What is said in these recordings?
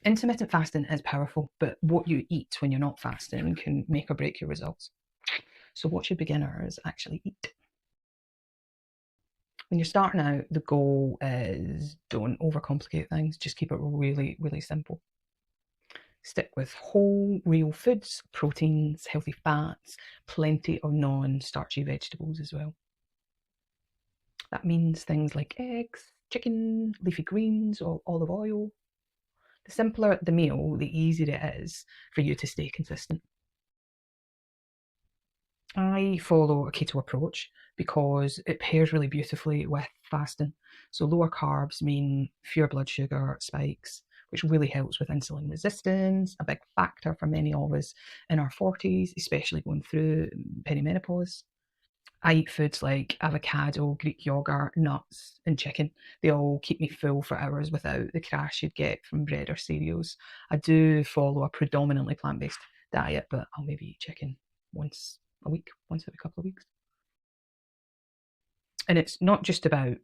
Intermittent fasting is powerful, but what you eat when you're not fasting can make or break your results. So what should beginners actually eat? When you're starting out, the goal is don't overcomplicate things, just keep it really, really simple. Stick with whole, real foods, proteins, healthy fats, plenty of non-starchy vegetables as well. That means things like eggs, chicken, leafy greens, or olive oil. The simpler the meal, the easier it is for you to stay consistent. I follow a keto approach because it pairs really beautifully with fasting. So lower carbs mean fewer blood sugar spikes, which really helps with insulin resistance, a big factor for many of us in our 40s, especially going through perimenopause. I eat foods like avocado, Greek yogurt, nuts, and chicken. They all keep me full for hours without the crash you'd get from bread or cereals. I do follow a predominantly plant-based diet, but I'll maybe eat chicken once a week, once every couple of weeks. And it's not just about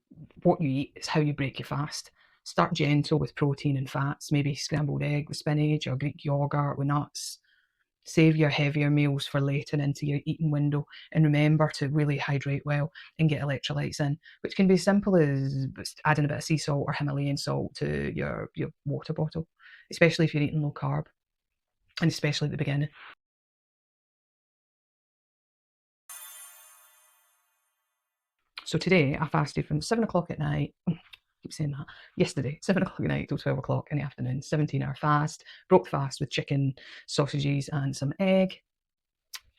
what you eat, it's how you break your fast. Start gentle with protein and fats, maybe scrambled egg with spinach or Greek yogurt with nuts. Save your heavier meals for later into your eating window, and remember to really hydrate well and get electrolytes in, which can be as simple as adding a bit of sea salt or Himalayan salt to your water bottle, especially if you're eating low carb, and especially at the beginning. So today I fasted from 7 o'clock at night. Keep saying that. Yesterday, 7 o'clock at night till 12 o'clock in the afternoon, 17-hour fast. Broke the fast with chicken, sausages, and some egg.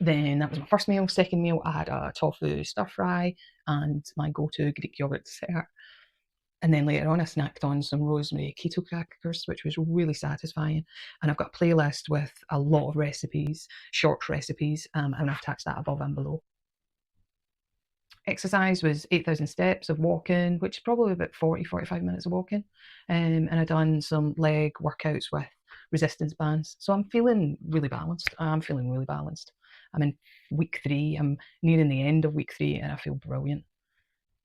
Then that was my first meal. Second meal, I had a tofu stir fry and my go-to Greek yogurt dessert. And then later on, I snacked on some rosemary keto crackers, which was really satisfying. And I've got a playlist with a lot of recipes, short recipes, and I've attached that above and below. Exercise was 8,000 steps of walking, which is probably about 45 minutes of walking. And I've done some leg workouts with resistance bands. So I'm feeling really balanced. I'm in week 3. I'm nearing the end of week 3 and I feel brilliant.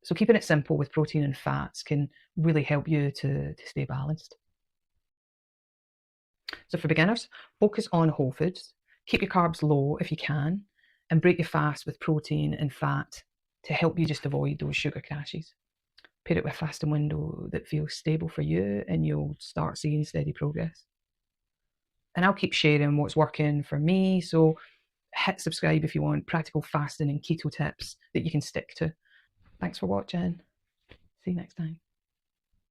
So keeping it simple with protein and fats can really help you to stay balanced. So for beginners, focus on whole foods. Keep your carbs low if you can, and break your fast with protein and fat to help you just avoid those sugar crashes. Pair it with a fasting window that feels stable for you and you'll start seeing steady progress. And I'll keep sharing what's working for me, so hit subscribe if you want practical fasting and keto tips that you can stick to. Thanks for watching. See you next time.